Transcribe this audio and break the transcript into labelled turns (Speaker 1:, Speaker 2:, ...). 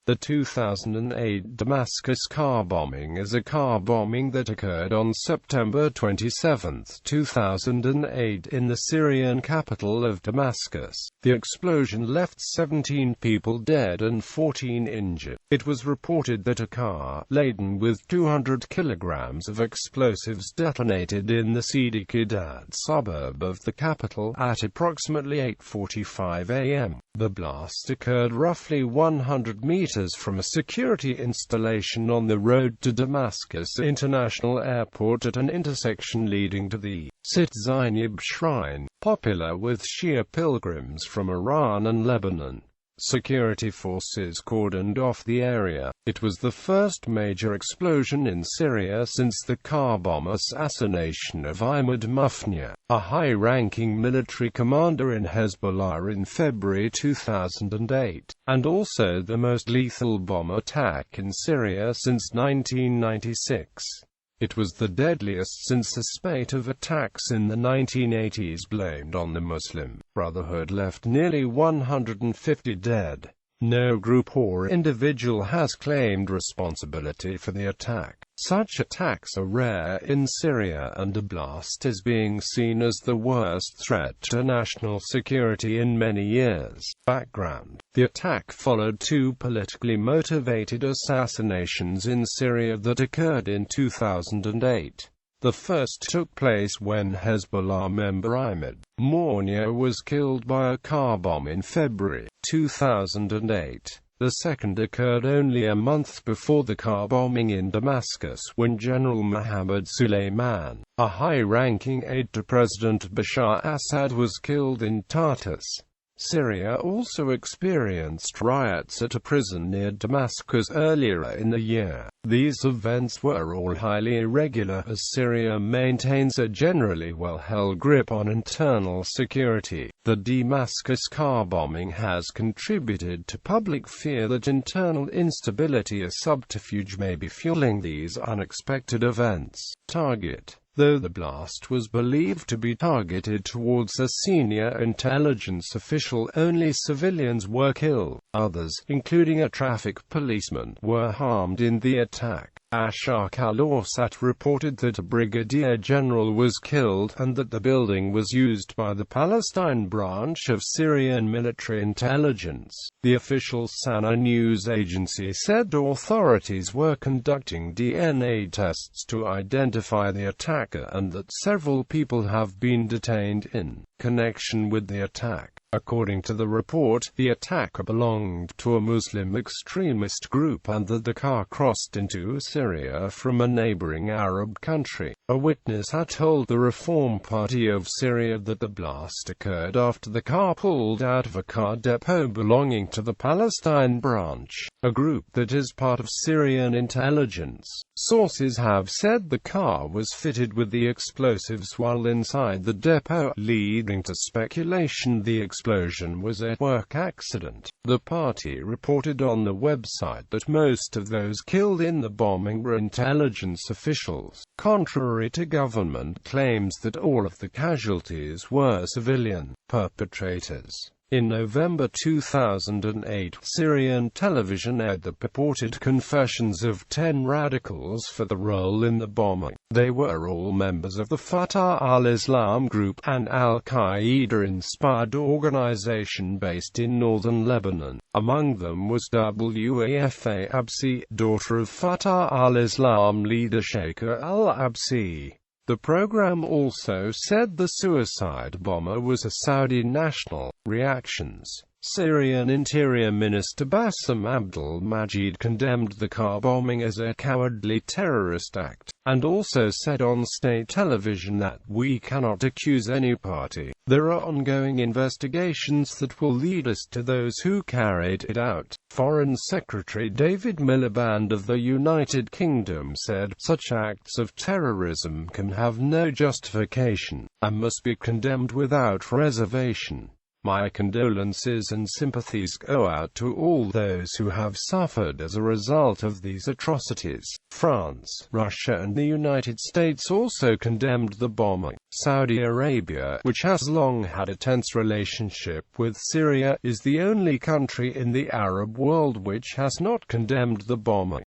Speaker 1: The 2008 Damascus car bombing is a car bombing that occurred on September 27, 2008 in the Syrian capital of Damascus. The explosion left 17 people dead and 14 injured. It was reported that a car, laden with 200 kilograms of explosives, detonated in the Sidi Kadad suburb of the capital at approximately 8:45 a.m. The blast occurred roughly 100 meters from a security installation on the road to Damascus International Airport at an intersection leading to the Sit Zeinab shrine, popular with Shia pilgrims from Iran and Lebanon. Security forces cordoned off the area. It was the first major explosion in Syria since the car bomb assassination of Ahmad Mufnia, a high-ranking military commander in Hezbollah in February 2008, and also the most lethal bomb attack in Syria since 1996. It was the deadliest since a spate of attacks in the 1980s blamed on the Muslim Brotherhood left nearly 150 dead. No group or individual has claimed responsibility for the attack. Such attacks are rare in Syria, and a blast is being seen as the worst threat to national security in many years. Background: the attack followed two politically motivated assassinations in Syria that occurred in 2008. The first took place when Hezbollah member Ahmad Mufnia was killed by a car bomb in February 2008. The second occurred only a month before the car bombing in Damascus, when General Mohammed Suleiman, a high-ranking aide to President Bashar Assad, was killed in Tartus. Syria also experienced riots at a prison near Damascus earlier in the year. These events were all highly irregular, as Syria maintains a generally well-held grip on internal security. The Damascus car bombing has contributed to public fear that internal instability, a subterfuge, may be fueling these unexpected events. Target: though the blast was believed to be targeted towards a senior intelligence official, only civilians were killed. Others, including a traffic policeman, were harmed in the attack. Ashaq al-Awsat reported that a brigadier general was killed, and that the building was used by the Palestine branch of Syrian military intelligence. The official Sana news agency said authorities were conducting DNA tests to identify the attacker, and that several people have been detained in connection with the attack. According to the report, the attacker belonged to a Muslim extremist group, and that the car crossed into Syria from a neighboring Arab country. A witness had told the Reform Party of Syria that the blast occurred after the car pulled out of a car depot belonging to the Palestine branch, a group that is part of Syrian intelligence. Sources have said the car was fitted with the explosives while inside the depot, leading to speculation the explosion was a work accident. The party reported on the website that most of those killed in the bombing were intelligence officials, contrary to government claims that all of the casualties were civilian perpetrators. In November 2008, Syrian television aired the purported confessions of 10 radicals for the role in the bombing. They were all members of the Fatah al-Islam group, an al-Qaeda-inspired organization based in northern Lebanon. Among them was Wafa Absi, daughter of Fatah al-Islam leader Sheikh al-Absi. The program also said the suicide bomber was a Saudi national. Reactions: Syrian Interior Minister Bassem Abdel-Majid condemned the car bombing as a cowardly terrorist act, and also said on state television that "we cannot accuse any party. There are ongoing investigations that will lead us to those who carried it out." Foreign Secretary David Miliband of the United Kingdom said, "Such acts of terrorism can have no justification, and must be condemned without reservation." My condolences and sympathies go out to all those who have suffered as a result of these atrocities. France, Russia and the United States also condemned the bombing. Saudi Arabia, which has long had a tense relationship with Syria, is the only country in the Arab world which has not condemned the bombing.